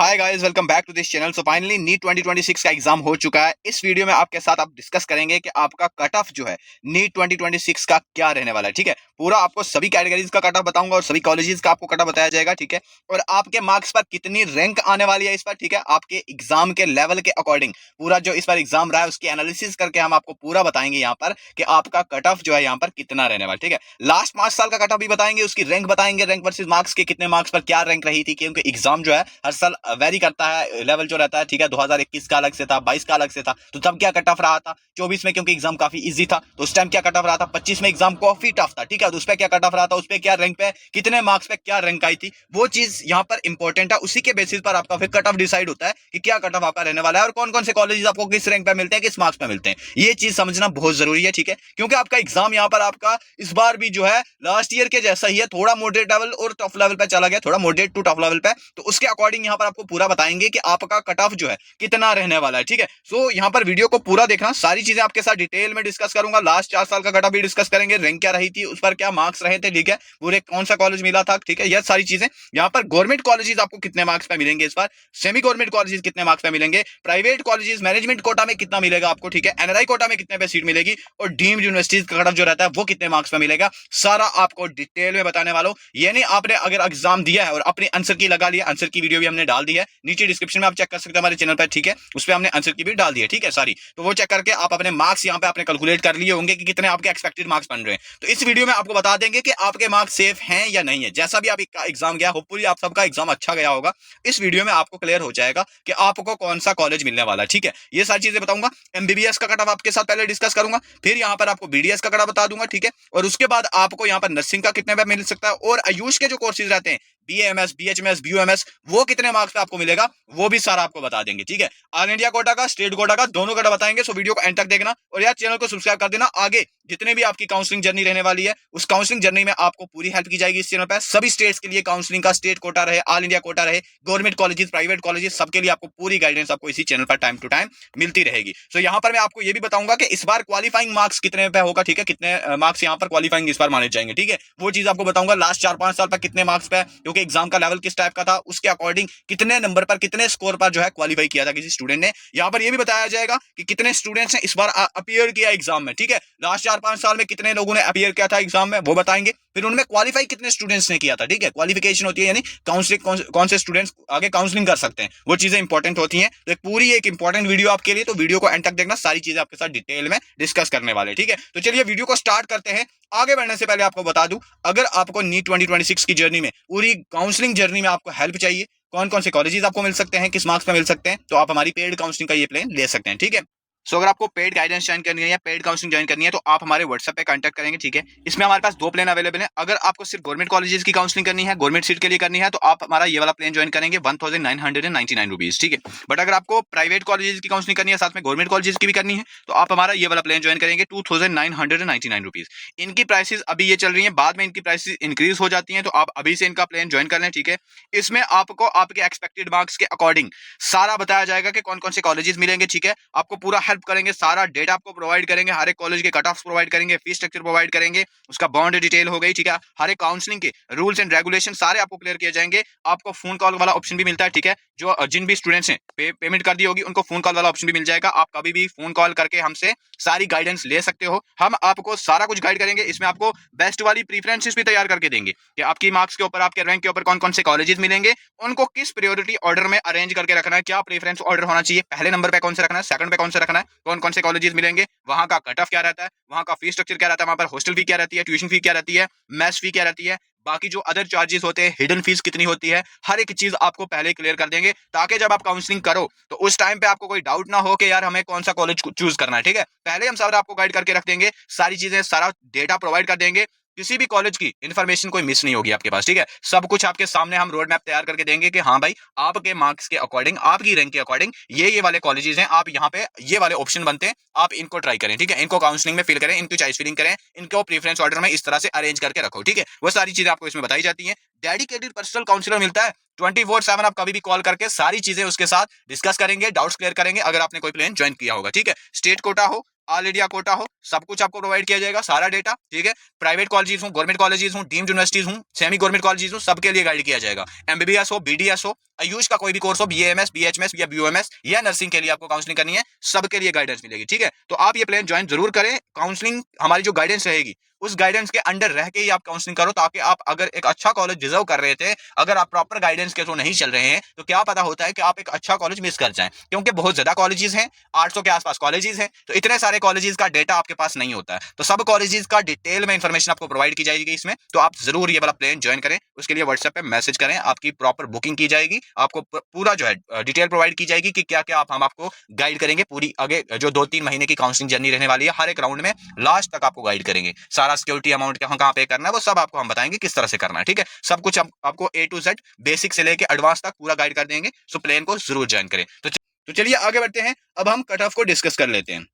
Hi guys, welcome back to this channel. So finally NEET 2026 का exam हो चुका है। इस वीडियो में आपके साथ आप डिस्कस करेंगे कि आपका कट ऑफ जो है नीट 2026 का क्या रहने वाला है। ठीक है, पूरा आपको सभी कैटेगरीज का कट ऑफ बताऊंगा और सभी कॉलेजेस का आपको कट ऑफ बताया जाएगा। ठीक है, और आपके मार्क्स पर कितनी रैंक आने वाली है इस पर। ठीक है, आपके एग्जाम के लेवल के अकॉर्डिंग पूरा जो इस बार एग्जाम रहा है उसकी एनालिसिस करके हम आपको पूरा बताएंगे यहाँ पर कि आपका कट ऑफ जो है यहाँ पर कितना रहने वाला है। ठीक है, लास्ट 5 साल का कट ऑफ भी बताएंगे, उसकी रैंक बताएंगे, रैंक वर्सेस मार्क्स के कितने मार्क्स पर क्या रैंक रही थी, क्योंकि एग्जाम जो है हर साल वेरी करता है, लेवल जो रहता है। ठीक है, 2021 का अलग से था, 22 का अलग से था, तो तब क्या कट ऑफ रहा था। 24 में क्योंकि एग्जाम काफी इजी था तो उस टाइम क्या कट ऑफ रहा था। 25 में एग्जाम काफी टफ था। ठीक है, तो उस पर क्या कट ऑफ रहा था, उस पर क्या रैंक पे कितने मार्क्स पे क्या रैंक आई थी, वो चीज यहाँ पर इंपॉर्टेंट है। उसी के बेसिस पर आपका फिर कट ऑफ डिसाइड होता है कि क्या कट ऑफ आपका रहने वाला है और कौन कौन से कॉलेज आपको किस रैंक पे मिलते हैं, किस मार्क्स पे मिलते हैं। ये चीज समझना बहुत जरूरी है। ठीक है, क्योंकि आपका एग्जाम यहाँ पर आपका इस बार भी जो है लास्ट ईयर के जैसा ही है, थोड़ा मॉडरेट लेवल और टफ लेवल पे चला गया, थोड़ा मॉडरेट टू टफ लेवल पे। तो उसके अकॉर्डिंग यहाँ पर आपको पूरा बताएंगे कि आपका कट ऑफ जो है कितना रहने वाला है। ठीक है, सो यहाँ पर वीडियो को पूरा देखना, सारी चीजें आपके साथ डिटेल में डिस्कस करूंगा। लास्ट 4 साल का कट ऑफ भी डिस्कस करेंगे, रैंक क्या रही थी, उस पर क्या मार्क्स रहे थे। ठीक है, पूरे कौन सा कॉलेज मिला था। ठीक है, यह सारी चीजें यहाँ पर गवर्नमेंट कॉलेजेस आपको कितने मार्क्स पे मिलेंगे इस बार, सेमी गवर्नमेंट कॉलेजेस कितने मार्क्स पे मिलेंगे, प्राइवेट कॉलेजेस मैनेजमेंट कोटा में कितना मिलेगा आपको। ठीक है, एनआरआई कोटा में कितने पे सीट मिलेगी और डीम्ड यूनिवर्सिटीज का कट ऑफ जो रहता है वो कितने मार्क्स पे मिलेगा, सारा आपको डिटेल में बताने वाला हूं। यानी आपने अगर एग्जाम दिया है और अपने आंसर की लगा लिया, आंसर की वीडियो भी हमने डाल दी है, नीचे डिस्क्रिप्शन में आप चेक कर सकते हैं हमारे चैनल पर। ठीक है, उस पर हमने आंसर की भी डाल दी है। ठीक है, सारी तो वो चेक करके आप अपने मार्क्स यहाँ पे आपने कैलकुलेट कर लिए होंगे कि कितने आपके एक्सपेक्टेड मार्क्स बन रहे हैं। तो इस वीडियो में आपको बता देंगे कि आपके मार्क्स सेफ हैं या नहीं है। जैसा भी आपका एग्जाम गया, होपफुली आप सबका एग्जाम अच्छा गया होगा, इस वीडियो में आपको क्लियर हो जाएगा कि आपको कौन सा कॉलेज मिलने वाला है। ठीक है, ये सारी चीजें बताऊंगा। एमबीबीएस का कट ऑफ आपके साथ पहले डिस्कस करूंगा, फिर यहाँ पर आपको बीडीएस का कट ऑफ बता दूंगा। ठीक है, और उसके बाद आपको यहाँ पर नर्सिंग का कितने पे मिल सकता है और आयुष के जो कोर्सेज रहते हैं बीएमएस, बीएचएमएस, बीयूएमएस, वो कितने मार्क्स पे आपको मिलेगा, वो भी सारा आपको बता देंगे। ठीक है, ऑल इंडिया कोटा का, स्टेट कोटा का, दोनों कोटा बताएंगे। सो वीडियो को एंड तक देखना और यार चैनल को सब्सक्राइब कर देना। आगे जितने भी आपकी काउंसलिंग जर्नी रहने वाली है उस काउंसलिंग जर्नी में आपको पूरी हेल्प की जाएगी इस चैनल पर। सभी स्टेट्स के लिए काउंसलिंग का, स्टेट कोटा रहे, ऑल इंडिया कोटा रहे, गवर्नमेंट कॉलेजेस, प्राइवेट कॉलेजेस, सबके लिए आपको पूरी गाइडेंस आपको इसी चैनल पर टाइम टू टाइम मिलती रहेगी। सो यहाँ पर मैं आपको ये भी बताऊंगा कि इस बार क्वालिफाइंग मार्क्स कितने पे होगा। ठीक है, कितने मार्क्स यहाँ पर क्वालिफाइंग इस बार माने जाएंगे। ठीक है, वो चीज आपको बताऊंगा। लास्ट 4-5 साल पर कितने मार्क्स पे, क्योंकि एग्जाम का लेवल किस टाइप का था, उसके अकॉर्डिंग कितने नंबर पर, कितने स्कोर पर जो है क्वालिफाई किया था किसी स्टूडेंट ने। यहाँ पर यह भी बताया जाएगा कि कितने स्टूडेंट्स ने इस बार अपीयर किया एग्जाम में। ठीक है, लास्ट 4-5 साल में कितने लोगों ने अपीयर किया था एग्जाम में, वो बताएंगे। फिर उनमें क्वालिफाई कितने स्टूडेंट्स ने किया था। ठीक है, क्वालिफिकेशन होती है यानी काउंसलिंग, कौन से स्टूडेंट्स आगे काउंसलिंग कर सकते हैं, वो चीजें इंपॉर्टेंट होती हैं। तो पूरी एक इंपॉर्टेंट वीडियो आपके लिए, तो वीडियो को एंड तक देखना, सारी चीजें आपके साथ डिटेल में डिस्कस करने वाले। ठीक है, तो चलिए वीडियो को स्टार्ट करते हैं। आगे बढ़ने से पहले आपको बता दूं, अगर आपको नीट 2026 की जर्नी में, पूरी काउंसलिंग जर्नी में आपको हेल्प चाहिए, कौन कौन से कॉलेजेस आपको मिल सकते हैं, किस मार्क्स पे मिल सकते हैं, तो आप हमारी पेड काउंसलिंग का ये प्लान ले सकते हैं। ठीक है, सो अगर आपको पेड गाइडेंस ज्वाइन करनी है या पेड काउंसलिंग ज्वाइन करनी है तो आप हमारे व्हाट्सएप पे कांटेक्ट करेंगे। ठीक है, इसमें हमारे पास 2 प्लान अवेलेबल है। अगर आपको सिर्फ गवर्नमेंट कॉलेजेस की काउंसलिंग करनी है, गवर्नमेंट सीट के लिए करनी है, तो आप हमारा ये वाला प्लान ज्वाइन करेंगे 1999 रुपीज। ठीक है, बट अगर आपको प्राइवेट कॉलेजेस की काउंसलिंग करनी है, साथ में गवर्नमेंट कॉलेजेस की भी करनी है, तो आप हमारा ये वाला प्लान ज्वाइन करेंगे 2999 रुपीज। इनकी प्राइसेस अभी ये चल रही है, बाद में इनकी प्राइसेस इंक्रीज हो जाती है, तो आप अभी से इनका प्लान ज्वाइन कर लें। ठीक है, इसमें आपको आपके एक्सपेक्टेड मार्क्स के अकॉर्डिंग सारा बताया जाएगा कि कौन कौन से कॉलेजेस मिलेंगे। ठीक है, आपको पूरा हेल्प करेंगे, सारा डेटा आपको प्रोवाइड करेंगे, हर एक कॉलेज के कट ऑफ प्रोवाइड करेंगे, फीस स्ट्रक्चर प्रोवाइड करेंगे, उसका बॉन्ड डिटेल हो गई। ठीक है, हर एक काउंसलिंग के रूल्स एंड रेगुलेशन सारे आपको क्लियर किए जाएंगे। आपको फोन कॉल वाला ऑप्शन भी मिलता है। ठीक है, जो जिन भी स्टूडेंट्स ने पेमेंट कर दी होगी उनको फोन कॉल वाला ऑप्शन भी मिल जाएगा। आप कभी भी फोन कॉल करके हमसे सारी गाइडेंस ले सकते हो, हम आपको सारा कुछ गाइड करेंगे। इसमें आपको बेस्ट वाली प्रीफरेंसेस भी तैयार करके देंगे कि आपकी मार्क्स के ऊपर, आपके रैंक के ऊपर कौन कौन से कॉलेजेस मिलेंगे, उनको किस प्रायोरिटी ऑर्डर में अरेंज करके रखना है, क्या प्रेफरेंस ऑर्डर होना चाहिए, पहले नंबर पे कौन से रखना है, सेकंड पे कौन से रखना है, कौन कौन से कॉलेजेस मिलेंगे, वहां का कट ऑफ क्या रहता है, वहां का फीस स्ट्रक्चर क्या रहता है, वहां पर हॉस्टल फी क्या रहती है, ट्यूशन फी क्या रहती है, मेस फी क्या रहती है, बाकी जो अदर चार्जेस होते हैं, हिडन फीस कितनी होती है, हर एक चीज आपको पहले क्लियर कर देंगे, ताकि जब आप काउंसलिंग करो तो उस टाइम पे आपको कोई डाउट ना हो कि यार हमें कौन सा कॉलेज चूज करना है। ठीक है, पहले हम सब आपको गाइड करके रख देंगे, सारी चीजें, सारा डेटा प्रोवाइड कर देंगे, किसी भी कॉलेज की इन्फॉर्मेशन कोई मिस नहीं होगी आपके पास। ठीक है, सब कुछ आपके सामने हम रोड मैप तैयार करके देंगे कि हाँ भाई, आपके मार्क्स के अकॉर्डिंग, आपकी रैंक के अकॉर्डिंग ये वाले कॉलेजेस हैं, आप यहाँ पे ये वाले ऑप्शन बनते हैं, आप इनको ट्राई करें। ठीक है, इनको काउंसलिंग में फिल करें, इनकी चॉइस फिलिंग करें, इनको प्रेफरेंस ऑर्डर में इस तरह से अरेंज करके रखो। ठीक है, वो सारी चीजें आपको इसमें बताई जाती है। डेडिकेटेड पर्सनल काउंसलर मिलता है 24/7, आप कभी भी कॉल करके सारी चीजें उसके साथ डिस्कस करेंगे, डाउट्स क्लियर करेंगे, अगर आपने कोई प्लान ज्वाइन किया होगा। ठीक है, स्टेट कोटा हो ऑल इंडिया कोटा हो, सब कुछ आपको प्रोवाइड किया जाएगा, सारा डेटा, ठीक है। प्राइवेट कॉलेजेस हूँ, गवर्नमेंट कॉलेजेस हूँ, डीम्ड यूनिवर्सिटीज हूँ, सेमी गवर्नमेंट कॉलेजेस हूँ, सबके लिए गाइड किया जाएगा। एमबीबीएस हो, बीडीएस हो, आयुष का कोई भी कोर्स हो, बीएएमएस, बीएचएमएस या बीओएमएस या नर्सिंग के लिए आपको काउंसलिंग करनी है, सबके लिए गाइडेंस मिलेगी, ठीक है। तो आप ये प्लान ज्वाइन जरूर करें। काउंसलिंग हमारी जो गाइडेंस रहेगी उस गाइडेंस के अंडर रह के ही आप काउंसलिंग करो, ताकि आप अगर एक अच्छा कॉलेज डिजर्व कर रहे थे, अगर आप प्रॉपर गाइडेंस के थ्रू नहीं चल रहे हैं, तो क्या पता होता है कि आप एक अच्छा कॉलेज मिस कर जाएं, क्योंकि बहुत ज्यादा कॉलेजेस हैं, 800 के आसपास कॉलेजेस हैं, तो इतने सारे कॉलेजेस का डेटा आपके पास नहीं होता है। तो सब कॉलेजेस का डिटेल में इंफॉर्मेशन आपको प्रोवाइड की जाएगी इसमें, तो आप जरूर ये वाला प्लान ज्वाइन करें। उसके लिए व्हाट्सएप पे मैसेज करें, आपकी प्रॉपर बुकिंग की जाएगी, आपको पूरा जो है डिटेल प्रोवाइड की जाएगी कि क्या क्या हम आपको गाइड करेंगे। पूरी आगे जो 2-3 महीने की काउंसलिंग जर्नी रहने वाली है, हर एक राउंड में लास्ट तक आपको गाइड करेंगे। सारा सिक्योरिटी अमाउंट कहाँ पे करना है वो सब आपको हम बताएंगे, किस तरह से करना है, ठीक है। सब कुछ आपको A to Z बेसिक से लेके एडवांस तक पूरा गाइड कर देंगे। सो प्लान को जरूर ज्वाइन करें। तो चलिए आगे बढ़ते हैं। अब हम कट ऑफ को डिस्कस कर लेते हैं,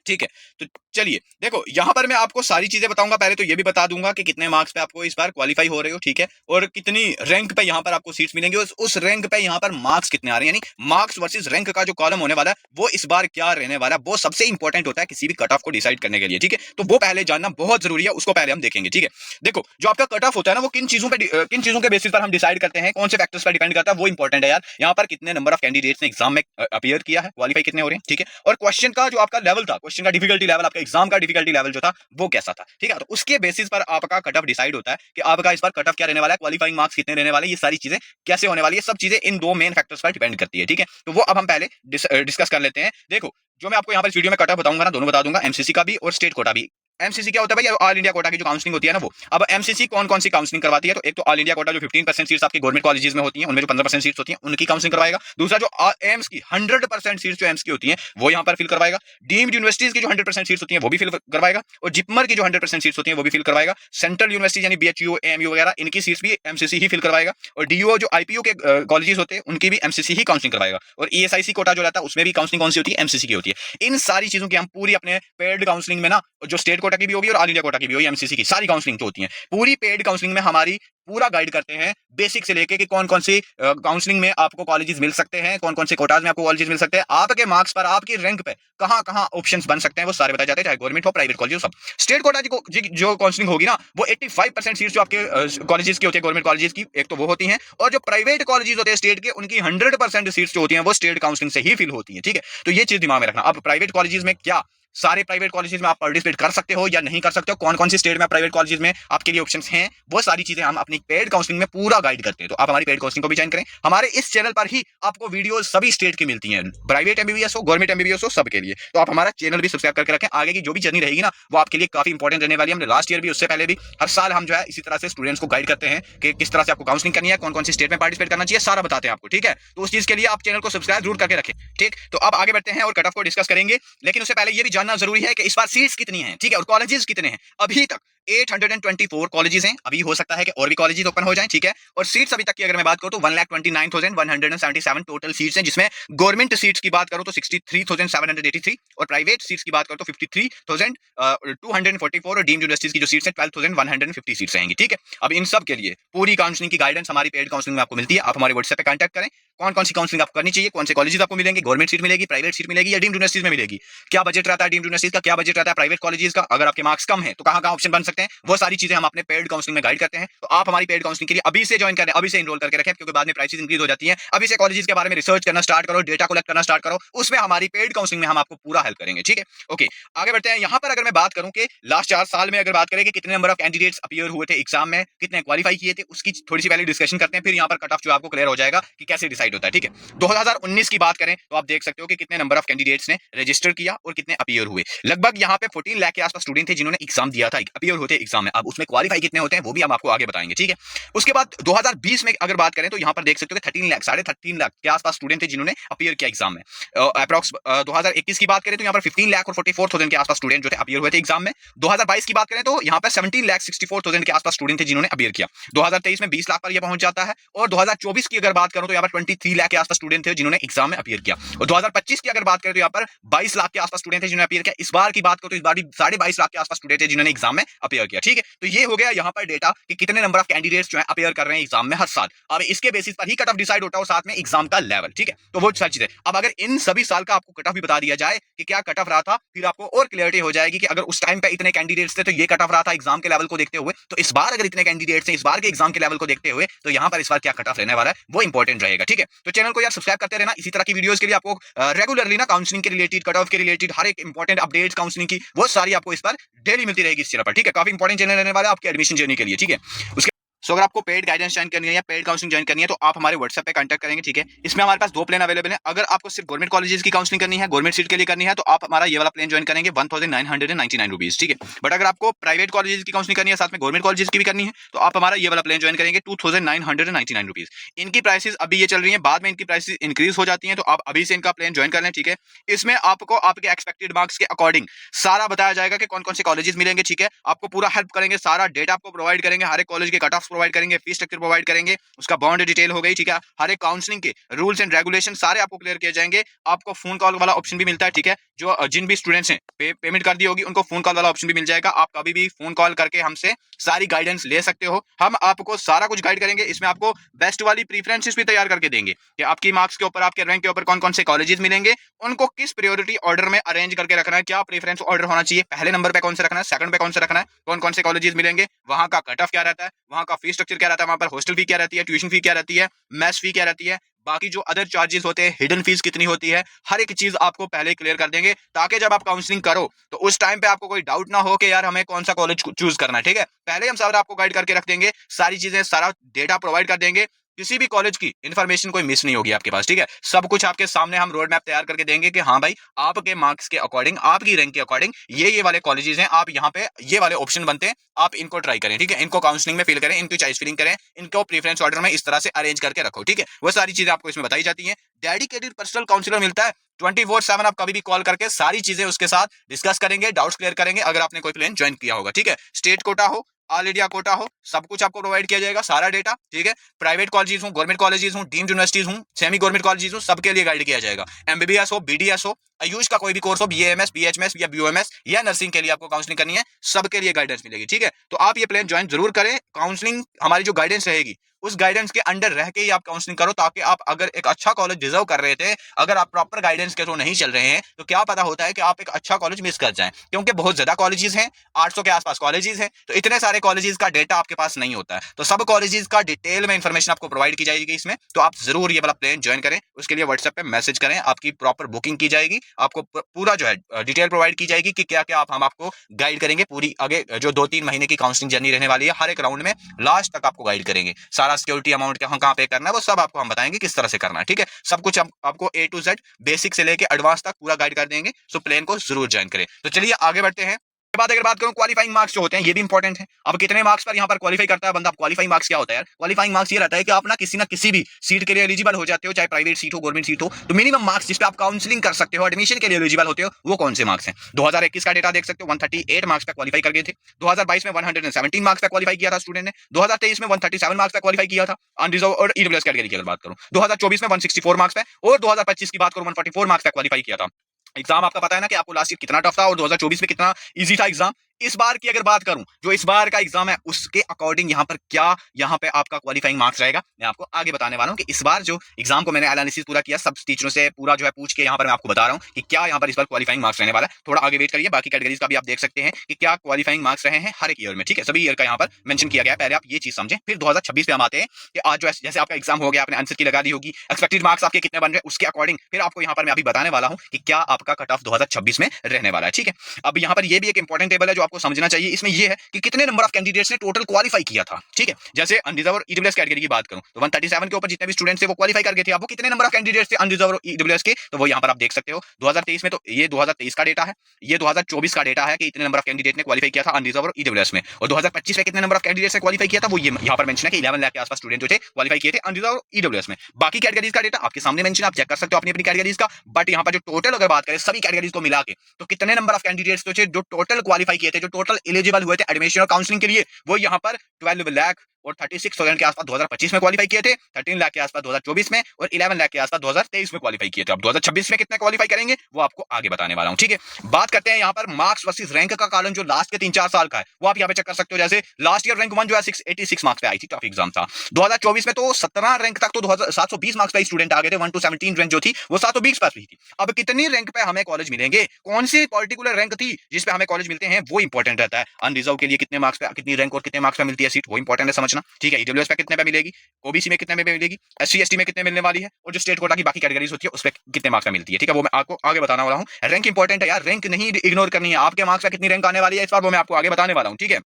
ठीक है। तो चलिए देखो, यहां पर मैं आपको सारी चीजें बताऊंगा। पहले तो ये भी बता दूंगा कि कितने मार्क्स पे आपको इस बार क्वालिफाई हो रहे हो, ठीक है, और कितनी रैंक पे यहां पर आपको सीट्स मिलेंगी, उस रैंक पे यहां पर मार्क्स कितने आ रहे हैं, यानी मार्क्स वर्सेस रैंक का जो कॉलम होने वाला है वो इस बार क्या रहने वाला है, वो सबसे इंपॉर्टेंट होता है किसी भी कट ऑफ को डिसाइड करने के लिए, ठीक है। तो वो पहले जानना बहुत जरूरी है, उसको पहले हम देखेंगे, ठीक है। देखो, जो आपका कट ऑफ होता है ना, वो किन चीजों के बेसिस पर हम डिसाइड करते हैं, कौन से फैक्टर्स पर डिपेंड करता है, वो इंपॉर्टेंट है यार। यहाँ पर कितने नंबर ऑफ कैंडिडेट्स ने एग्जाम में अपीयर किया है, क्वालिफाई कितने हो रहे हैं, ठीक है, और क्वेश्चन का जो आपका लेवल था, क्वेश्चन का डिफिकल्टी लेवल, आपका एग्जाम का डिफिकल्टी लेवल जो था वो कैसा था, ठीक है। तो उसके बेसिस पर आपका कट ऑफ डिसाइड होता है कि आपका इस बार कट ऑफ क्या रहने वाला है, क्वालिफाइंग मार्क्स कितने रहने वाले, ये सारी चीजें कैसे होने वाली है, सब चीजें इन दो मेन फैक्टर्स पर डिपेंड करती है, ठीक है। तो वो अब हम पहले डिस्कस कर लेते हैं। देखो, जो मैं आपको यहाँ पर इस वीडियो में कट ऑफ बताऊंगा ना, दोनों बता दूंगा, एमसीसी का भी और स्टेट कोटा भी। एमसीसी क्या होता है भाई, ऑल इंडिया कोटा की जो काउंसलिंग होती है ना वो। अब एमसीसी कौन कौन सी काउंसलिंग करवाती है, तो एक तो ऑल इंडिया कोटा जो 15% सीट्स आपके गवर्नमेंट कॉलेजेस में होती हैं, उनमें जो 15% सीट्स होती हैं उनकी काउंसलिंग करवाएगा। दूसरा जो एम्स की 100% सीट्स जो एम्स की होती हैं वो यहाँ पर फिल करवाएगा। डीम्ड यूनिवर्सिटीज की जो 100% सीट्स होती हैं वो भी फिल करवाएगा, और जिपमर की जो 100% सीट्स होती हैं वो भी फिल करवाएगा। सेंट्रल यूनिवर्सिटी यानी बीएचयू, एएमयू वगैरह, इनकी सीट्स भी एमसीसी ही फिल करवाएगा। और डीयू जो आईपीयू के कॉलेजेस होते हैं उनकी भी एमसीसी ही काउंसलिंग करवाएगा। और ईएसआईसी कोटा जो रहता है उसमें भी काउंसलिंग कौन सी होती है, एमसीसी की होती है। इन सारी चीजों की हम पूरी अपने पेड काउंसलिंग में ना, जो स्टेट कोटा की भी होगी और ऑल इंडिया कोटा की भी होगी, एमसीसी की सारी काउंसलिंग जो होती है, पूरी पेड काउंसलिंग में हमारी पूरा गाइड करते हैं, बेसिक से लेके कि कौन कौन सी काउंसलिंग में आपको कॉलेजेस मिल सकते हैं, कौन कौन से कोटाज में आपको कॉलेजेस मिल सकते हैं, आपके मार्क्स पर, आपकी रैंक पे कहां कहां ऑप्शंस बन सकते हैं, वो सारे बताए जाते हैं, चाहे गवर्नमेंट हो, प्राइवेट कॉलेज हो, सब। स्टेट कोटा जो काउंसलिंग होगी ना, वो 85% सीट्स जो आपके कॉलेजेस की होती है, गवर्नमेंट कॉलेजेस की, एक तो वो होती हैं, और जो प्राइवेट कॉलेजेस होते हैं स्टेट के, उनकी 100% सीट्स जो होती हैं वो स्टेट काउंसलिंग से ही फिल होती है, ठीक है। तो ये चीज दिमाग में रखना। अब प्राइवेट कॉलेजेस में क्या सारे प्राइवेट कॉलेजेस में आप पार्टिसिपेट कर सकते हो या नहीं कर सकते हो, कौन कौन सी स्टेट में प्राइवेट कॉलेजेस में आपके लिए ऑप्शंस हैं, वो सारी चीजें हम अपनी पेड काउंसलिंग में पूरा गाइड करते हैं। तो आप हमारी पेड काउंसलिंग को भी ज्वाइन करें। हमारे इस चैनल पर ही आपको वीडियो सभी स्टेट की मिलती हैं, प्राइवेट एमबीबीएस हो, गवर्नमेंट एमबीबीएस हो, सबके लिए। तो आप हमारा चैनल भी सब्सक्राइब करके रखें। आगे की जो भी जर्नी रहेगी ना, वो आपके लिए काफी इंपॉर्टेंट रहने वाली है। हमने लास्ट ईयर भी, उससे पहले भी, हर साल हम जो है इसी तरह से स्टूडेंट्स को गाइड करते हैं कि किस तरह से आपको काउंसलिंग करनी है, कौन कौन सी स्टेट में पार्टिसिपेट करना चाहिए, सारा बताते हैं आपको, ठीक है। तो उस चीज के लिए आप चैनल को सब्सक्राइब जरूर करके रखें, ठीक। तो अब आगे बढ़ते हैं और कट ऑफ को डिस्कस करेंगे, लेकिन उससे पहले ये भी जानना जरूरी है कि इस बार सीट्स कितनी हैं, ठीक है, और कॉलेजेस कितने हैं। अभी तक 824 कॉलेजेस हैं, अभी हो सकता है कि और भी कॉलेजेस ओपन हो जाएं, ठीक है। और सीट्स अभी तक की अगर मैं बात करूं तो 1,29,177 टोटल सीट्स हैं, जिसमें गवर्नमेंट सीट्स की बात करूं तो 63,783 और प्राइवेट सीट्स की बात करूं तो 53,244 और डीम्ड यूनिवर्सिटीज की जो सीट्स हैं 12,150 सीट्स रहेंगी, ठीक है। अब इन सब के लिए पूरी काउंसलिंग की गाइडेंस हमारी पेड काउंसलिंग में आपको मिलती है। आप हमारे व्हाट्सएप पे कांटेक्ट करें, कौन कौन सी काउंसलिंग आपको करनी चाहिए, कौन से कॉलेजेस आपको मिलेंगे, गवर्नमेंट सीट मिलेगी, प्राइवेट सीट मिलेगी या डीम्ड यूनिवर्सिटीज में मिलेगी, क्या बजट रहता है डीम्ड यूनिवर्सिटीज का, क्या बजट रहता है प्राइवेट कॉलेजेस का, अगर आपके मार्क्स कम है तो कहां ऑप्शन बन सकते हैं, वो सारी चीजें हम अपने पेड काउंसलिंग में गाइड करते हैं। तो आप हमारी पेड काउंसलिंग के लिए अभी से ज्वाइन करें, अभी से एनरोल करके रखें, क्योंकि बाद में प्राइसेस इंक्रीज हो जाती हैं। अभी से कॉलेजेस के बारे में रिसर्च करना स्टार्ट करो, डेटा कलेक्ट करना स्टार्ट करो, उसमें हमारी पेड काउंसलिंग में हम आपको पूरा हेल्प करेंगे, ठीक है। ओके, आगे बढ़ते हैं। यहां पर अगर मैं बात करूं कि लास्ट 4 साल में अगर बात करें कि कितने नंबर ऑफ कैंडिडेट्स अपीयर हुए थे एग्जाम में, कितने क्वालिफाई किए थे, उसकी थोड़ी सी पहले डिस्कशन करते हैं, फिर यहां पर कट ऑफ जो आपको क्लियर हो जाएगा कि कैसे डिसाइड होता है, ठीक है। 2019 की बात करें तो आप देख सकते हो कि कितने नंबर ऑफ कैंडिडेट्स ने रजिस्टर किया और कितने अपीयर हुए। लगभग यहां पे 14 लाख के आसपास स्टूडेंट थे जिन्होंने एग्जाम दिया था, अपीयर होते एग्जाम में। अब उसमें क्वालिफाई कितने होते हैं वो भी हम आपको आगे बताएंगे, ठीक है। उसके बाद 2020 में अगर बात करें तो यहां पर देख सकते हो कि 13 लाख, 13.5 लाख के आसपास स्टूडेंट थे जिन्होंने अपीयर किया एग्जाम में। अप्रॉक्स 2021 की बात करें तो यहां पर 15 लाख और 44,000 के आसपास स्टूडेंट जो थे अपीयर हुए थे एग्जाम में। 2022 की बात करें तो यहां पर 17 लाख 64,000 के आसपास स्टूडेंट थे जिन्होंने अपीयर किया। 2023 में 20 लाख पर यह पहुंच जाता है, और 2024 की अगर बात करूं तो यहां पर 3 लाख के आसपास स्टूडेंट थे जिन्होंने एग्जाम में अपीयर किया। और 2025 की अगर बात करें तो यहाँ पर 22 लाख के आसपास स्टूडेंट थे जिन्होंने अपीयर किया। इस बार की बात करो तो इस बार भी 22.5 लाख के आसपास स्टूडेंट थे जिन्होंने एग्जाम में अपीयर किया। ठीक है, तो ये हो गया यहाँ पर डेटा कि कितने नंबर ऑफ कैंडिडेट्स जो है अपीयर कर रहे हैं एग्जाम में हर साल। अब इसके बेसिस पर ही कट ऑफ डिसाइड होता है और साथ में एग्जाम का लेवल। ठीक है, तो वो सारी चीजें। अब अगर इन सभी साल का आपको कट ऑफ भी बता दिया जाए कि क्या कट ऑफ रहा था, फिर आपको और क्लियरिटी हो जाएगी कि अगर उस टाइम पे इतने कैंडिडेट्स थे तो ये कट ऑफ रहा था एग्जाम के लेवल को देखते हुए, तो इस बार अगर इतने कैंडिडेट्स हैं इस बार के एग्जाम के लेवल को देखते हुए तो यहाँ पर इस बार क्या कट ऑफ रहने वाला है वो इंपॉर्टेंट रहेगा। ठीक है, तो चैनल को यार सब्सक्राइब करते रहना इसी तरह की वीडियोस के लिए। आपको रेगुलरली ना काउंसलिंग के रिलेटेड, कट ऑफ के रिलेटेड हर एक इंपॉर्टेंट अपडेट्स काउंसलिंग की वो सारी आपको इस पर डेली मिलती रहेगी इस चैनल पर। ठीक है, काफी इंपॉर्टेंट चैनल रहने वाला है आपके एडमिशन जर्नी के लिए। ठीक है, उसके सो अगर आपको पेड गाइडेंस ज्वाइन करनी है या पेड काउंसलिंग ज्वाइन करनी है तो आप हमारे व्हाट्सएप पे कांटेक्ट करेंगे। ठीक है, इसमें हमारे पास 2 प्लान अवेलेबल है। अगर आपको सिर्फ गवर्नमेंट कॉलेजेस की काउंसलिंग करनी है, गवर्नमेंट सीट के लिए करनी है तो आप हमारा ये वाला प्लान ज्वाइन करेंगे 1999 रुपीज। ठीक है, बट अगर आपको प्राइवेट कॉलेजेस की काउंसलिंग करनी है साथ में गवर्नमेंट कॉलेजेस की भी करनी है तो आप हमारा ये वाला प्लान ज्वाइन करेंगे 2999 रुपीज। इनकी प्राइसेस अभी ये चल रही है, बाद में इनकी प्राइसेस इंक्रीज हो जाती है, तो आप अभी से इनका प्लान ज्वाइन कर लें। ठीक है, इसमें आपको आपके एक्सपेक्टेड मार्क्स के अकॉर्डिंग सारा बताया जाएगा कि कौन कौन से कॉलेजेस मिलेंगे। ठीक है, आपको पूरा हेल्प करेंगे, सारा डेटा आपको प्रोवाइड करेंगे, हर एक कॉलेज के कट ऑफ प्रोवाइड करेंगे, फीस स्ट्रक्चर प्रोवाइड करेंगे, उसका बॉन्ड डिटेल हो गई। ठीक है, हर एक काउंसलिंग के रूल्स एंड रेगुलेशन सारे आपको क्लियर किए जाएंगे। आपको फोन कॉल वाला ऑप्शन भी मिलता है। ठीक है, जो जिन भी स्टूडेंट्स हैं पेमेंट कर दी होगी उनको फोन कॉल वाला ऑप्शन भी मिल जाएगा। आप कभी भी फोन कॉल करके हमसे सारी गाइडेंस ले सकते हो, हम आपको सारा कुछ गाइड करेंगे। इसमें आपको बेस्ट वाली प्रीफरेंसेस भी तैयार करके देंगे कि आपकी मार्क्स के ऊपर, आपके रैंक के ऊपर कौन कौन से कॉलेजेस मिलेंगे, उनको किस प्रायोरिटी ऑर्डर में अरेंज करके रखना है, क्या प्रेफरेंस ऑर्डर होना चाहिए, पहले नंबर पे कौन से रखना है, सेकंड पे कौन से रखना है, कौन कौन से कॉलेजेस मिलेंगे, वहां का कट ऑफ क्या रहता है, वहां का फीस स्ट्रक्चर क्या रहता है, वहां पर हॉस्टल फी क्या रहती है, ट्यूशन फी क्या रहती है, मैथ्स फी क्या रहती है, बाकी जो अदर चार्जेस होते हैं, हिडन फीस कितनी होती है, हर एक चीज आपको पहले क्लियर कर देंगे ताकि जब आप काउंसलिंग करो तो उस टाइम पे आपको कोई डाउट ना हो कि यार हमें कौन सा कॉलेज चूज करना है। ठीक है, पहले हम सारा आपको गाइड करके रख देंगे, सारी चीजें, सारा डेटा प्रोवाइड कर देंगे, किसी भी कॉलेज की इन्फॉर्मेशन कोई मिस नहीं होगी आपके पास। ठीक है, सब कुछ आपके सामने हम रोड मैप तैयार करके देंगे कि हाँ भाई आपके मार्क्स के अकॉर्डिंग, आपकी रैंक के अकॉर्डिंग ये वाले कॉलेजेस हैं, आप यहाँ पे ये वाले ऑप्शन बनते हैं, आप इनको ट्राई करें। ठीक है, इनको काउंसलिंग में फिल करें, इनकी चॉइस फिलिंग करें, इनको प्रेफरेंस ऑर्डर में इस तरह से अरेंज करके रखो। ठीक है, वो सारी चीजें आपको इसमें बताई जाती है। डेडिकेटेड पर्सनल काउंसलर मिलता है 24/7, आप कभी भी कॉल करके सारी चीजें उसके साथ डिस्कस करेंगे, डाउट्स क्लियर करेंगे अगर आपने कोई प्लान ज्वाइन किया होगा। ठीक है, स्टेट कोटा हो, ऑल इंडिया कोटा हो, सब कुछ आपको प्रोवाइड किया जाएगा, सारा डेटा। ठीक है, प्राइवेट कॉलेजेस हो, गवर्नमेंट कॉलेजेस हो, डीम्ड यूनिवर्सिटीज हो, सेमी गवर्नमेंट कॉलेजेस हो, सबके लिए गाइड किया जाएगा। एमबीबीएस हो, बीडीएस हो, आयुष का कोई भी कोर्स हो, बीएएमएस, बीएचएमएस या बीओएमएस या नर्सिंग के लिए आपको काउंसलिंग करनी है, सबके लिए गाइडेंस मिलेगी। ठीक है, तो आप ये प्लान ज्वाइन जरूर करें। काउंसलिंग हमारी जो गाइडेंस रहेगी उस गाइडेंस के अंडर रह के ही आप काउंसलिंग करो, ताकि आप अगर एक अच्छा कॉलेज डिजर्व कर रहे थे, अगर आप प्रॉपर गाइडेंस के थ्रू नहीं चल रहे हैं तो क्या पता होता है कि आप एक अच्छा कॉलेज मिस कर जाएं, क्योंकि बहुत ज्यादा कॉलेजेस हैं, 800 के आसपास कॉलेजेस हैं, तो इतने सारे कॉलेजेस का डेटा आपके पास नहीं होता है। तो सब कॉलेजेस का डिटेल में इंफॉर्मेशन आपको प्रोवाइड की जाएगी इसमें, तो आप जरूर ये वाला प्लान ज्वाइन करें। उसके लिए व्हाट्सएप पे मैसेज करें, आपकी प्रॉपर बुकिंग की जाएगी, आपको पूरा जो है डिटेल प्रोवाइड की जाएगी कि क्या क्या हम आपको गाइड करेंगे। पूरी आगे जो 2-3 महीने की काउंसलिंग जर्नी रहने वाली है, हर एक राउंड में लास्ट तक आपको गाइड करेंगे। सारा सिक्योरिटी अमाउंट कहाँ पे करना है वो सब आपको हम बताएंगे किस तरह से करना है। ठीक है, सब कुछ आपको A to Z बेसिक से लेके एडवांस तक पूरा गाइड कर देंगे। सो प्लान को जरूर ज्वाइन करें। तो चलिए आगे बढ़ते हैं। अगर बात करूं क्वालिफाइंग मार्क्स जो होते हैं ये भी इंपॉर्टेंट है। अब कितने मार्क्स पर यहाँ पर क्वालिफाई करता है बंदा। क्वालिफाइंग मार्क्स क्या होता है यार? क्वालिफाइंग मार्क्स ये रहता है कि आप ना किसी भी सीट के लिए एलिजिबल हो जाते हो, चाहे प्राइवेट सीट हो, गवर्नमेंट सीट हो, तो मिनिमम मार्क्स जिस पे आप काउंसलिंग कर सकते हो, एडमिशन के लिए एलिजिबल होते हो, वो कौन से मार्क्स हैं। 2021 का डेटा देख सकते हो, 138 मार्क्स पे क्वालिफाई कर गए थे। 2022 में 117 मार्क्स पे क्वालिफाई किया था स्टूडेंट ने। 2023 में 137 मार्क्स पे क्वालिफाई किया था अनरिजर्व और ईडब्ल्यूएस कैटेगरी की अगर बात करूं। 2024 में 164 मार्क्स पे, और 2025 की बात करूं 144 मार्क्स पे क्वालिफाई किया था। एग्जाम आपका पता है ना कि आपको लास्ट ईयर कितना टफ था और 2024 में कितना इजी था एग्जाम। इस बार की अगर बात करूं, जो इस बार का एग्जाम है उसके अकॉर्डिंग यहाँ पर क्या यहाँ पे आपका क्वालिफाइंग मार्क्स रहेगा, मैं आपको आगे बताने वाला हूं कि इस बार जो एग्जाम को मैंने एनालिसिस पूरा किया, सब टीचरों से पूरा जो है पूछ के यहाँ पर मैं आपको बता रहा हूं कि क्या यहाँ पर इस बार क्वालिफाइंग मार्क्स रहने वाला है। थोड़ा आगे वेट करिए, बाकी कैटेगरीज का भी आप देख सकते हैं कि क्या क्वालिफाइंग मार्क्स रहे हैं हर एक ईयर में। ठीक है, सभी ईयर का यहाँ पर मेंशन किया गया है, पहले आप ये चीज समझें। फिर 2026 पे हम आते हैं कि आज जो जैसे आपका एग्जाम हो गया, आपने आंसर की लगा दी होगी, एक्सपेक्टेड मार्क्स आपके कितने बन रहे हैं उसके अकॉर्डिंग फिर आपको यहाँ पर मैं अभी बताने वाला हूँ कि क्या आपका कट ऑफ 2026 में रहने वाला है। ठीक है, अब यहाँ पर ये भी एक इंपॉर्टेंट टेबल है जो आपको समझना चाहिए। इसमें ये है कि कितने नंबर ऑफ कैंडिडेट्स ने टोटल क्वालिफाई किया था। ठीक है, जैसे अनरिजर्व और ईडब्ल्यूएस कैटेगरी की बात करूं तो 137 के ऊपर जितने भी स्टूडेंट्स थे वो क्वालिफाई कर गए थे। अब वो कितने नंबर ऑफ कैंडिडेट्स थे अनरिजर्व और ईडब्ल्यूएस के, तो वो यहां पर आप देख सकते हो 2023 में, तो ये 2023 का डेटा है, ये 2024 का डेटा है कि इतने नंबर ऑफ कैंडिडेट ने क्वालिफाई किया था अनरिजर्व और ईडब्ल्यूएस में, और 2025 में कितने नंबर ऑफ कैंडिडेट्स ने क्वालिफाई किया था वो ये यहां पर मेंशन है कि 11 लाख के आसपास स्टूडेंट जो थे क्वालिफाई किए थे अनरिजर्व और ईडब्ल्यूएस में। बाकी कैटेगरीज का डेटा आपके सामने मेंशन, आप चेक कर सकते हो अपनी अपनी कैटेगरीज का। बट यहां पर जो टोटल अगर बात करें सभी कैटेगरीज को मिला के, तो कितने नंबर ऑफ कैंडिडेट्स जो टोटल क्वालिफाई किए थे, जो टोटल एलिजिबल हुए थे एडमिशन और काउंसलिंग के लिए, वो यहाँ पर 12 लाख और 36,000 के आसपास 2025 में क्वालिफाई किए थे, 13 लाख के आसपास 2024 में और 11 लाख के आसपास 2023 में क्वालिफाई किए थे। अब 2026 में कितने क्वालिफाई करेंगे वो आपको आगे बताने वाला हूं, ठीक है। बात करते हैं यहाँ पर मार्क्स वर्सेस रैंक का कॉलम जो लास्ट के 3-4 साल का है वो आप यहाँ पे चेक कर सकते हो। जैसे लास्ट ईयर रैंक 1 जो है 686 मार्क्स पे आई थी, टफ एग्जाम था। 2024 में तो 17 रैंक तक तो 720 मार्क्स पे स्टूडेंट आ गए थे, 1 to 17 रैंक जो थी वो 720 पर रही थी। अब कितनी रैंक पे हमें कॉलेज मिलेंगे, कौन सी पर्टिकुलर रैंक थी जिस पे हमें कॉलेज मिलते हैं वो इंपॉर्टेंट रहता है। अनरिजर्व के लिए कितने मार्क्स पे, कितनी रैंक और कितने मार्क्स पे मिलती है सीट वो इंपॉर्टेंट है समझना, ठीक है। ईडब्ल्यूएस पे कितने पे मिलेगी, ओबीसी में कितने पे मिलेगी, एससी एसटी में कितने मिलने वाली है, और जो स्टेट कोटा की बाकी कैटेगरीज होती है उस पर कितने मार्क्स पे मिलती है, ठीक है। वो मैं आपको आगे बताने वाला हूँ। रैंक इंपॉर्टेंट है यार, रैंक नहीं इग्नोर करनी है। आपके मार्क्स पे कितनी रैंक आने वाली है इस बार वो मैं आपको आगे बताने वाला हूँ, ठीक है।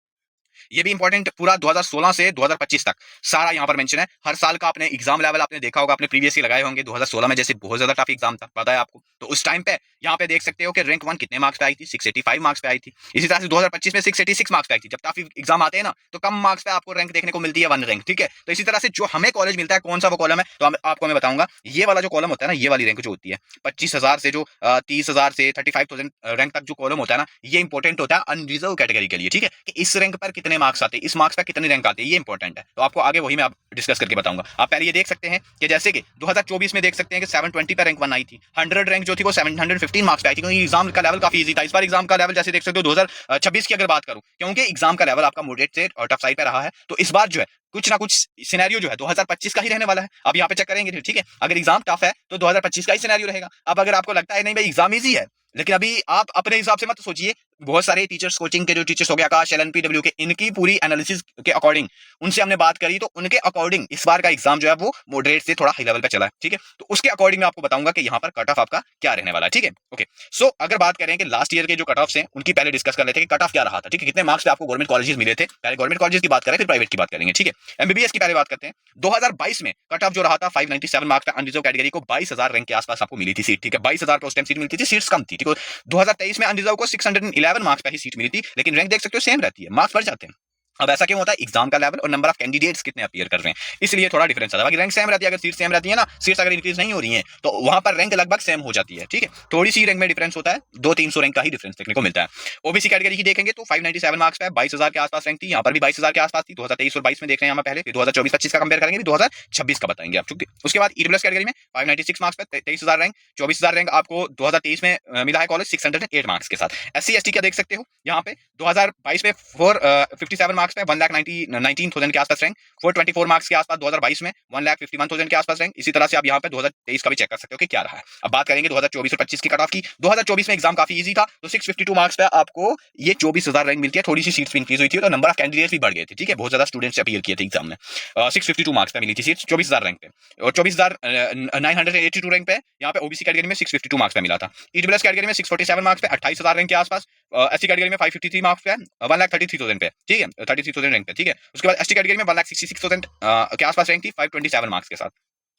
ये भी इंपॉर्टेंट, पूरा 2016 से 2025 तक सारा यहाँ पर मेंशन है। हर साल का आपने एग्जाम लेवल आपने देखा होगा, आपने प्रीवियसली लगाए होंगे। 2016 में जैसे बहुत ज्यादा टफ एग्जाम था, पता है आपको, तो उस टाइम पे यहाँ पे देख सकते हो कि रैंक 1 कितने मार्क्स पे आई थी, 685 मार्क्स पे आई थी। इसी तरह से 2025 में 686 मार्क्स पे आई थी। जब टफ एग्जाम आते हैं ना तो कम मार्क्स पे आपको रैंक देखने को मिलती है, 1 रैंक, ठीक है। तो इसी तरह से जो हमें कॉलेज मिलता है कौन सा वो कॉलम है, तो आपको मैं बताऊंगा। ये वाला जो कॉलम होता है ना, ये वाली रैंक जो होती है 25,000 से जो 30,000 से 35,000 रैंक तक जो कॉलम होता है ना, ये इंपॉर्टेंट होता है अनरिजर्व कैटेगरी के लिए, ठीक है। कि इस रैंक पर कितने मार्क्स आते हैं, इस मार्क्स पे कितनी रैंक आती है, ये इंपॉर्टेंट है। तो आपको आगे वही मैं आप डिस्कस करके बताऊंगा। आप पहले ये देख सकते हैं कि जैसे कि 2024 में देख सकते हैं कि 720 पे रैंक 1 आई थी, 100 रैंक जो थी वो 715 मार्क्स पे आई थी, क्योंकि एग्जाम का लेवल काफी इजी था। इस बार एग्जाम का लेवल जैसे देख सकते हो 2026 की अगर बात करूं, क्योंकि एग्जाम का लेवल आपका मॉडरेट से टफ साइड पे रहा है, तो इस बार जो है कुछ ना कुछ सिनेरियो जो है 2025 का ही रहने वाला है। अब यहाँ पे चेक करेंगे, ठीक है। अगर एग्जाम टफ है तो 2025 का ही सिनेरियो रहेगा। अब अगर आपको लगता है नहीं भाई एग्जाम इजी है, लेकिन अभी आप अपने हिसाब से मत सोचिए। बहुत सारे टीचर्स, कोचिंग के जो टीचर्स हो गए, आकाश, एलएनपीडब्ल्यू के, इनकी पूरी एनालिसिस के अकॉर्डिंग उनसे हमने बात करी, तो उनके अकॉर्डिंग इस बार का एग्जाम जो है वो मॉडरेट से थोड़ा हाई लेवल पे चला है, ठीक है। तो उसके अकॉर्डिंग मैं आपको बताऊंगा कि यहाँ पर कट ऑफ आपका क्या रहने वाला है, ठीक है। ओके, सो अगर बात करें कि लास्ट ईयर के जो कट ऑफ्स हैं उनकी पहले डिस्कस कर लेते हैं कि कट ऑफ क्या रहा था, ठीक है। कितने मार्क्स पे आपको गवर्नमेंट कॉलेजेस मिले थे, पहले गवर्नमेंट कॉलेजेस की बात करें फिर प्राइवेट की बात करेंगे, ठीक है। एमबीबीएस की पहले बात करते हैं। 2022 में कट ऑफ जो रहा था 597 मार्क्स पे अनरिजर्व कैटेगरी को 22,000 रैंक के आसपास आपको मिली थी सीट, ठीक है। 22,000 पे उस टाइम सीट मिलती थी, सीट्स कम थी, ठीक है। 2023 में अनरिजर्व को 611 मार्क्स पे ही सीट मिली थी, लेकिन रैंक देख सकते हो सेम रहती है, मार्क्स बढ़ जाते हैं। अब ऐसा क्यों होता है, एग्जाम का लेवल और नंबर ऑफ कैंडिडेट्स कितने अपीयर कर रहे हैं, इसलिए थोड़ा डिफरेंस आता है। बाकी रैंक सेम रहती है, अगर सीट सेम रहती है ना, सीट्स अगर इंक्रीज नहीं हो रही हैं तो वहां पर रैंक लगभग सेम हो जाती है, ठीक है। थोड़ी सी रैंक में डिफरेंस होता है, 200-300 रैंक का ही डिफरेंस देखने को मिलता है। ओबीसी कैटेगरी की देखेंगे तो 597 मार्क्स पे 22,000 के आसपास रैंक थी, यहाँ पर भी 22,000 के आसपास थी। 2023 और 22 में देख रहे हैं, पहले 2024-25 का कंपेयर करेंगे, 2026 का बताएंगे आप। उसके बाद ईडब्ल्यूएस कैटेगरी में 596 मार्क्स पे 23,000 रैंक, 24,000 रैंक आपको 2023 में मिला है कॉलेज 608 मार्क्स के साथ। एससी एसटी का देख सकते हो यहाँ पे 2022 में 457 मार्क्स पे 1,19,000 के आसपास रैंक, 424 मार्क्स के आसपास 2022 में 1,51,000 के आसपास रैंक। इसी तरह से आप यहाँ पे 2023 का भी चेक कर सकते हो कि क्या रहा है। अब बात करेंगे 2024 और 25 की कट ऑफ की। 2024 में एग्जाम काफी इजी था, तो 652 मार्क्स पे आपको ये 24,000 रैंक मिलती है। थोड़ी सी सीट्स भी इंक्रीज हुई थी, तो नंबर ऑफ कैंडिडेट्स भी बढ़ गए थे, ठीक है। बहुत ज्यादा स्टूडेंट्स अपीयर किए थे एग्जाम में। 652 मार्क्स पे मिली थी सीट्स 24,000 रैंक पे, और 24,982 रैंक पे यहाँ पे ओबीसी कैटेगरी में 652 मार्क्स पे मिला था। ईडब्ल्यूएस कैटेगरी में 647 मार्क्स पे 28,000 रैंक के आसपास, एससी कैटेगरी में 553 मार्क्स पे 1,33,000 पे, ठीक है, 33,000 रैंक पे, ठीक है। उसके बाद एसटी कैटेगरी में 1,66,000 के आसपास रैंक थी 527 मार्क्स के साथ।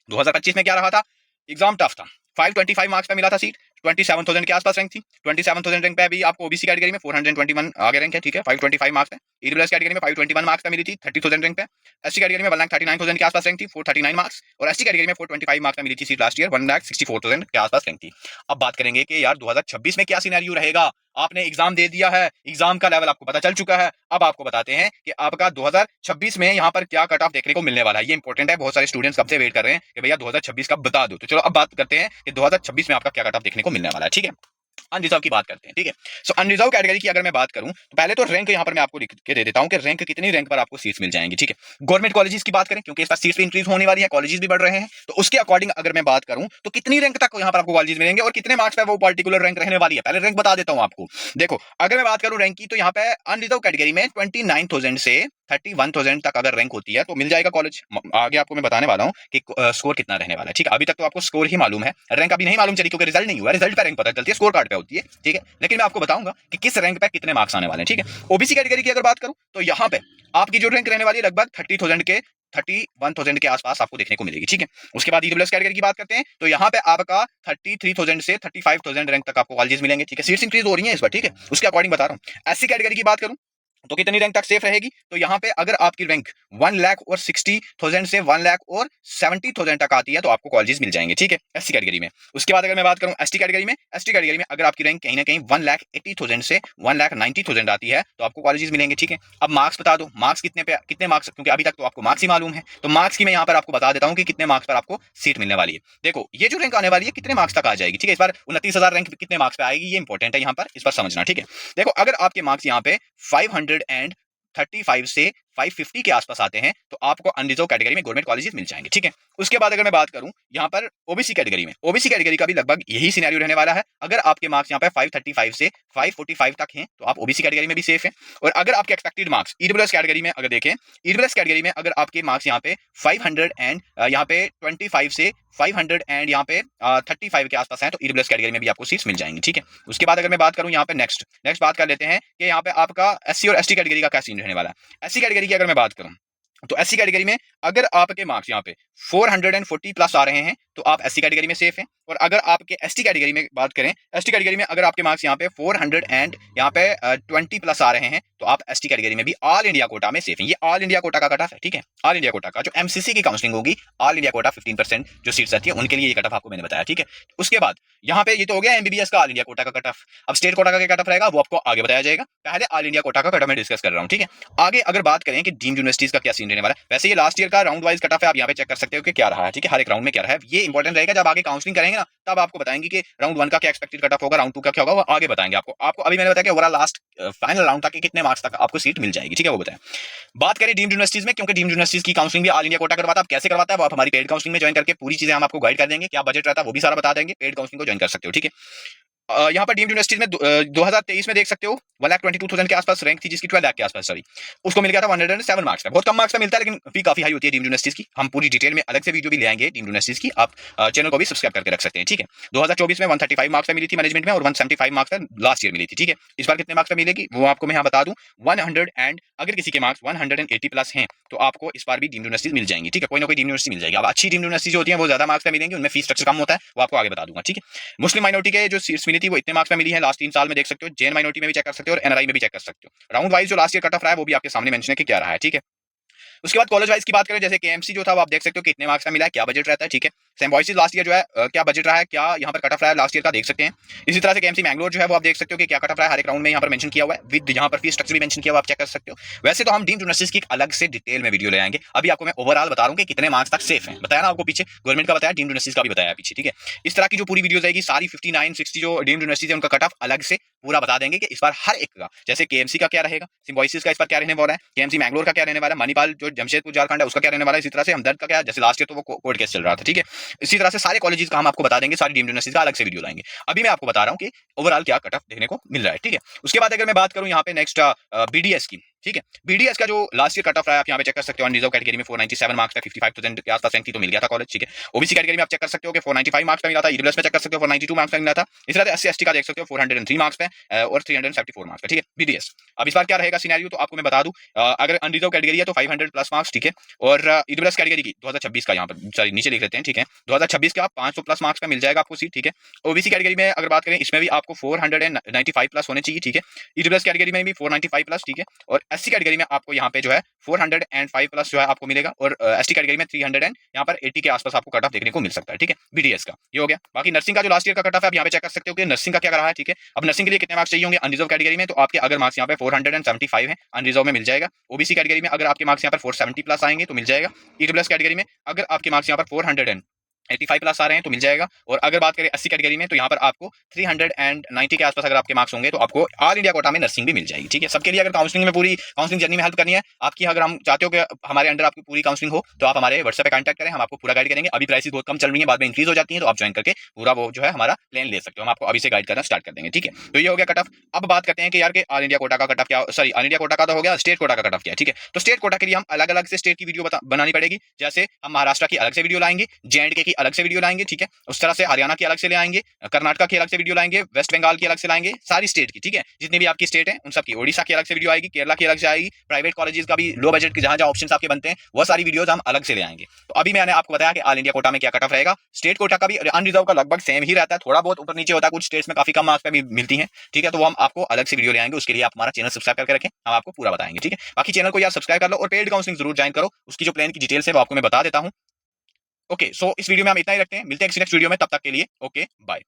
2025 में क्या रहा था, एग्जाम टफ था, 525 मार्क्स पे मिला था सीट, 27,000 के आसपास रैंक थी। 27,000 रैंक पे अभी आपको ओबीसी कैटेगरी में 421 आगे रैंक है, ठीक है, 525 मार्क्स पे। ईडब्ल्यूएस कैटेगरी में 521 मार्क्स पे मिली थी 30,000 रैंक पे। एसटी कैटेगरी में 1,39,000 के आसपास रैंक थी, 439 मार्क्स, और एसटी कैटेगरी में 425 मार्क्स पे मिली थी सीट लास्ट ईयर, 1,64,000 के आसपास रैंक थी। अब बात करेंगे कि यार 2026 में क्या सिनेरियो रहेगा। आपने एग्जाम दे दिया है, एग्जाम का लेवल आपको पता चल चुका है। अब आपको बताते हैं कि आपका 2026 में यहाँ पर क्या कट ऑफ देखने को मिलने वाला है। ये इंपॉर्टेंट है, बहुत सारे स्टूडेंट्स कब से वेट कर रहे हैं कि भैया 2026 का बता दो। तो चलो अब बात करते हैं कि 2026 में आपका क्या कट ऑफ देखने को मिलने वाला है, ठीक है। अनरिजर्व की बात करते हैं, ठीक है। सो अनरिजर्व कैटेगरी की अगर मैं बात करूं तो पहले तो रैंक यहाँ पर मैं आपको लिख के दे देता हूं कि रैंक कितनी रैंक पर आपको सीट्स मिल जाएंगी, ठीक है। गवर्नमेंट कॉलेजेस की बात करें, क्योंकि इस बार सीट्स भी इंक्रीज होने वाली है, कॉलेजेस भी बढ़ रहे हैं, तो उसके अकॉर्डिंग अगर मैं बात करूं तो कितनी रैंक तक यहाँ पर आपको कॉलेजेस मिलेंगे और कितने मार्क्स पे वो पर्टिकुलर रैंक रहने वाली है। पहले रैंक बता देता हूं आपको। देखो, अगर मैं बात करूं रैंक की, तो यहाँ पे अनरिजर्व कैटेगरी में 29,000 से 31,000 तक अगर रैंक होती है तो मिल जाएगा कॉलेज। आगे आपको मैं बताने वाला हूँ कि स्कोर कितना रहने वाला है, ठीक है। अभी तक तो आपको स्कोर ही मालूम है, रैंक अभी नहीं मालूम चली, क्योंकि रिजल्ट नहीं हुआ। रिजल्ट पे रैंक पता चलती है, स्कोर कार्ड पे होती है, ठीक है। लेकिन मैं आपको बताऊंगा कि किस रैंक पे कितने मार्क्स आने वाले हैं, ठीक है। ओबीसी कैटेगरी की अगर बात करूं तो यहाँ पे आपकी जो रैंक रहने वाली है लगभग 30,000 के 31,000 के आसपास आपको देखने को मिलेगी, ठीक है। उसके बाद ईडब्ल्यूएस कैटेगरी की बात करते हैं तो यहाँ पे आपका 33,000 से 35,000 रैंक तक आपको कॉलेजेस मिलेंगे, ठीक है। सीट्स इंक्रीज हो रही है इस बार, ठीक है, उसके अकॉर्डिंग बता रहा हूँ। एससी कैटेगरी की बात करूं तो कितनी रैंक तक सेफ रहेगी? तो यहाँ पे अगर आपकी रैंक 1,60,000 से 1,70,000 तक आती है तो आपको कॉलेजेस मिल जाएंगे, ठीक है, एससी कैटेगरी में। उसके बाद अगर मैं बात करूं एसटी कैटेगरी में, एसटी कैटेगरी में अगर आपकी रैंक कहीं ना कहीं 1,80,000 से 1,90,000 आती है तो आपको कॉलेजेस मिलेंगे, ठीक है। अब मार्क्स बता दो, मार्क्स कितने मार्क्स, क्योंकि अभी तक तो आपको मार्क्स ही मालूम है, तो मार्क्स की मैं यहाँ पर आपको बता देता हूँ कि कितने मार्क्स पर आपको सीट मिलने वाली है। देखो ये जो रैंक आने वाली है कितने मार्क्स तक आ जाएगी, ठीक है। इस बार 29,000 रैंक कितने मार्क्स पे आएगी ये इंपॉर्टेंट है यहाँ पर, इस पर समझना, ठीक है। देखो अगर आपके मार्क्स यहाँ पे 535 से 550 के आसपास आते हैं तो आपको अनरिजर्व कैटेगरी में गवर्नमेंट कॉलेजेस मिल जाएंगे, ठीक है। उसके बाद अगर मैं बात करूं यहाँ पर ओबीसी कैटेगरी में, ओबीसी कैटेगरी का भी लगभग यही सिनेरियो रहने वाला है। अगर आपके मार्क्स यहाँ पे 535 से 545 तक हैं तो आप ओबीसी कैटेगरी में भी सेफ हैं। और अगर आपके एक्सपेक्टेड मार्क्स ईडब्ल्यूएस कैटेगरी में अगर देखें, ईडब्ल्यूएस कैटेगरी में अगर आपके मार्क्स यहाँ पे 500 एंड यहाँ पे 25 से 500 एंड यहाँ पे 35 के आसपास हैं तो ईडब्ल्यूएस कैटेगरी में भी आपको सीट्स मिल जाएंगी, ठीक है। उसके बाद अगर मैं बात करूं यहाँ पे नेक्स्ट बात कर लेते हैं कि यहाँ पे आपका एससी और एसटी कैटेगरी का क्या सीन रहने वाला है। एससी कैटेगरी की अगर मैं बात करूं तो एससी कैटेगरी में अगर आपके मार्क्स यहाँ पे 440 प्लस आ रहे हैं तो आप एससी कैटेगरी में सेफ हैं। और अगर आपके एसटी कैटेगरी में बात करें, एसटी कैटेगरी में अगर आपके मार्क्स यहाँ पे 400 एंड यहाँ पे 20 प्लस आ रहे हैं तो आप एसटी कैटेगरी में भी ऑल इंडिया कोटा में सेफ हैं। ये ऑल इंडिया कोटा का कट ऑफ है, ठीक है। ऑल इंडिया कोटा का जो एमसीसी की काउंसलिंग होगी, ऑल इंडिया कोटा 15% जो सीट्स रहती है उनके लिए ये कट ऑफ आपको मैंने बताया, ठीक है। उसके बाद यहाँ पे ये तो हो गया एमबीबीएस का ऑल इंडिया कोटा का कट ऑफ। अब स्टेट कोटा का क्या कट ऑफ रहेगा वो आपको आगे बताया जाएगा, पहले ऑल इंडिया कोटा का कट ऑफ मैं डिस्कस कर रहा हूँ, ठीक है। आगे अगर बात करें कि डीम्ड यूनिवर्सिटीज का क्या सीन रहने वाला है, वैसे ये लास्ट ईयर का राउंड वाइज कट ऑफ है, आप यहाँ पे चेक कर सकते हो कि क्या रहा है, ठीक है। हर एक राउंड में क्या रहा है ये इंपॉर्टेंट रहेगा, जब आगे काउंसलिंग करेंगे ना तब आपको बताएंगे कि राउंड 1 का क्या एक्सपेक्टेड कट ऑफ होगा, राउंड 2 का क्या होगा, वो आगे बताएंगे आपको अभी मैंने बताया कि ओवरऑल लास्ट फाइनल राउंड तक कितने मार्क्स तक आपको सीट मिल जाएगी, ठीक है, वो बताएं। बात करें डीम्ड यूनिवर्सिटीज में, क्योंकि डीम्ड यूनिवर्सिटीज की काउंसलिंग भी ऑल इंडिया कोटा करवाता है। आप कैसे करवाता है वो आप हमारी पेड काउंसलिंग में ज्वाइन करके पूरी चीजें हम आपको गाइड कर देंगे, क्या बजट रहता है वो भी सारा बता देंगे, पेड काउंसलिंग को ज्वाइन कर सकते हो, ठीक है। यहाँ पर डीम्ड यूनिवर्सिटीज में 2023 में देख सकते हो 1,22,000 के आसपास रैंक थी जिसकी 12 लाख के आसपास, सॉरी, उसको मिल गया था 107 मार्क्स पे। बहुत कम मार्क्स पे मिलता है लेकिन फी काफी हाई होती है डीम्ड यूनिवर्सिटीज की। हम पूरी डिटेल में अलग से वीडियो भी ले आएंगे डीम्ड यूनिवर्सिटीज की, आप चैनल को भी सब्सक्राइब करके रख सकते हैं, ठीक है। 2024 में 135 मार्क्स पे मिली थी मैनेजमेंट में और 175 मार्क्स पे लास्ट ईयर मिली थी, ठीक है। इस बार कितने मार्क्स पे मिलेगी वो आपको मैं यहाँ बता दूं, 100 एंड अगर किसी के मार्क्स 180 प्लस हैं तो आपको इस बार भी डीम्ड यूनिवर्सिटीज मिल जाएंगी, ठीक है। कोई ना कोई डीम्ड यूनिवर्सिटी मिल जाएगी। अब अच्छी डीम्ड यूनिवर्सिटी जो होती है वो ज्यादा मार्क्स पे मिलेंगी, उनमें फीस स्ट्रक्चर कम होता है, वो आपको आगे बता दूंगा, ठीक है। मुस्लिम माइनॉरिटी के जो सीट्स मिली थी वो इतने मार्क्स पे मिली है लास्ट 3 साल में, देख सकते हो। जैन माइनॉरिटी में भी चेक कर सकते हो और एनआरआई में भी चेक कर सकते हो। राउंड वाइज जो लास्ट ईयर कट ऑफ रहा है वो भी आपके सामने मेंशन है कि क्या रहा है, ठीक है। उसके बाद कॉलेज वाइज की बात करें, जैसे केएमसी जो था वो आप देख सकते हो कितने मार्क्स का मिला है, क्या बजट रहता है, ठीक है। सिम्बायोसिस लास्ट ईयर जो है क्या बजट रहा है, क्या यहाँ पर कट ऑफ रहा है लास्ट ईयर का देख सकते हैं। इसी तरह से केएमसी मैंगलोर जो है वो आप देख सकते हो कि क्या कट ऑफ रहा है, हर एक राउंड में यहाँ पर मेंशन किया हुआ है, विद यहाँ पर फीस स्ट्रक्चर भी मेंशन किया हुआ, आप चेक कर सकते हो। वैसे तो हम डीम्ड यूनिवर्सिटीज की अलग से डिटेल में वीडियो ले आएंगे, अभी आपको मैं ओवरऑल बता रहा हूँ कि कितने मार्क्स तक सेफ है। बताया ना आपको पीछे गवर्नमेंट का बताया, डीम्ड यूनिवर्सिटीज का भी बताया पीछे, ठीक है। इस तरह की जो पूरी वीडियो आएगी सारी 59, 60 जो डीम्ड यूनिवर्सिटीज है उनका कट ऑफ अलग से पूरा बता देंगे कि इस बार हर एक का, जैसे केएमसी का क्या रहेगा, सिम्बायोसिस का इस बार क्या रहने वाला है, केएमसी मैंगलोर का क्या रहने वाला है, मणिपाल जो जमशेदपुर झारखंड है उसका क्या रहने वाला है, इसी तरह से हमदर्द का क्या, जैसे लास्ट ईयर तो वो कोर्ट केस चल रहा था, ठीक है। इसी तरह से सारे कॉलेजेस का हम आपको बता देंगे, सारी डीम्ड यूनिवर्सिटीज का अलग से वीडियो लाएंगे। अभी मैं आपको बता रहा हूँ कि ओवरऑल क्या कट ऑफ देखने को मिल रहा है, ठीक है। उसके बाद अगर मैं बात करूँ यहाँ पे नेक्स्ट बीडीएस की, ठीक है। बीडीएस का जो लास्ट ईयर कट ऑफ रहा है आप यहाँ पे चेक कर सकते हो, अनरिजर्व कैटेगरी में 497 मार्क्स तक 55,000 के आसपास रैंक थी तो मिल गया था कॉलेज, ठीक है। ओबीसी कैटेगरी में आप चेक कर सकते हो कि 495 मार्क्स पे मिला था, ईडब्ल्यूएस में चेक कर सकते हो 492 मार्क्स पे मिला था। इस तरह से एससी एसटी का देख सकते हो 403 मार्क्स पे और 374 मार्क्स पे, ठीक है, बीडीएस। अब इस बार क्या रहेगा सिनेरियो तो आपको मैं बता दूं, अगर अनरिजर्व कैटेगरी है तो 500 प्लस मार्क्स, ठीक है। और ईडब्ल्यूएस कैटेगरी की 2026 का यहाँ पर सॉरी नीचे लिख लेते हैं, ठीक है, 2026 का 500 प्लस मार्क्स पे मिल जाएगा आपको सीट, ठीक है। ओबीसी कैटेगरी में अगर बात करें इसमें भी आपको 495 प्लस होने चाहिए, ठीक है। ईडब्ल्यूएस कैटेगरी में भी 495 प्लस, ठीक है। और एससी कैटेगरी में आपको यहाँ पे जो है 405 प्लस जो है आपको मिलेगा और एसटी कैटेगरी में 300 एंड यहाँ पर 80 के आसपास आपको कट ऑफ देखने को मिल सकता है, ठीक है, बीडीएस का ये हो गया। बाकी नर्सिंग का जो लास्ट ईयर का कट ऑफ है आप यहाँ पे चेक कर सकते हो कि नर्सिंग का क्या रहा है, ठीक है। अब नर्सिंग के लिए कितने मार्क्स चाहिए होंगे अनरिजर्व कैटेगरी में, तो आपके अगर मार्क्स यहाँ पे 475 है अनरिजर्व में मिल जाएगा। ओबीसी कैटेगरी में अगर आपके मार्क्स यहाँ पर 470 प्लस आएंगे तो मिल जाएगा। ईडब्ल्यूएस कैटेगरी में अगर आपके मार्क्स यहाँ पर 485 प्लस आ रहे हैं तो मिल जाएगा। और अगर बात करें एससी कैटेगरी में तो यहाँ पर आपको 390 के आसपास अगर आपके मार्क्स होंगे तो आपको ऑल इंडिया कोटा में नर्सिंग भी मिल जाएगी, ठीक है। सबके लिए अगर काउंसलिंग में पूरी काउंसलिंग जर्नी में हेल्प करनी है आपकी, अगर हम चाहते हो कि हमारे अंडर आपकी पूरी काउंसलिंग हो तो आप हमारे व्हाट्सएप पे कांटेक्ट करें, हम आपको पूरा गाइड करेंगे। अभी प्राइसेस बहुत कम चल रही है, बाद में इंक्रीज हो जाती है तो आप ज्वाइन करके पूरा वो जो है हमारा प्लान ले सकते हो, हम आपको अभी से गाइड करना स्टार्ट कर देंगे, ठीक है। तो ये हो गया कट ऑफ। अब बात करते हैं कि यार ऑल इंडिया कोटा का कट ऑफ क्या, सॉरी ऑल इंडिया कोटा का तो हो गया, स्टेट कोटा का कट ऑफ क्या है, ठीक है। तो स्टेट कोटा के लिए हम अलग अलग से स्टेट की वीडियो बनानी पड़ेगी, जैसे हम महाराष्ट्र की अलग से वीडियो लाएंगे, जेएंडके की अलग से वीडियो लाएंगे, ठीक है। उस तरह से हरियाणा की अलग से ले आएंगे, कर्नाटक की अलग से वीडियो लाएंगे, वेस्ट बंगाल की अलग से लाएंगे, सारी स्टेट की, ठीक है, जितनी भी आपकी स्टेट है उन सब की। ओडिशा की अलग से वीडियो आएगी, केरला की अलग से आएगी, प्राइवेट कॉलेजेस का भी लो बजट के जहां जहां ऑप्शन आपके बनते हैं वो सारी वीडियोज हम अलग से ले आएंगे। तो अभी मैंने आपको बताया कि ऑल इंडिया कोटा में क्या कट ऑफ रहेगा। स्टेट कोटा का भी अनरिजर्व का लगभग सेम ही रहता है, थोड़ा बहुत ऊपर नीचे होता है, कुछ स्टेट्स में काफी कम मार्क्स पे भी मिलती है, ठीक है। तो वो हम आपको अलग से वीडियो ले आएंगे, उसके लिए आप हमारा चैनल सब्सक्राइब करके रखें, हम आपको पूरा बताएंगे, ठीक है। बाकी चैनल को यार सब्सक्राइब कर लो और पेड काउंसलिंग जरूर ज्वाइन करो, उसकी जो प्लान की डिटेल्स है वो आपको मैं बता देता हूं। ओके, सो इस वीडियो में हम इतना ही रखते हैं, मिलते हैं नेक्स्ट वीडियो में, तब तक के लिए ओके बाय।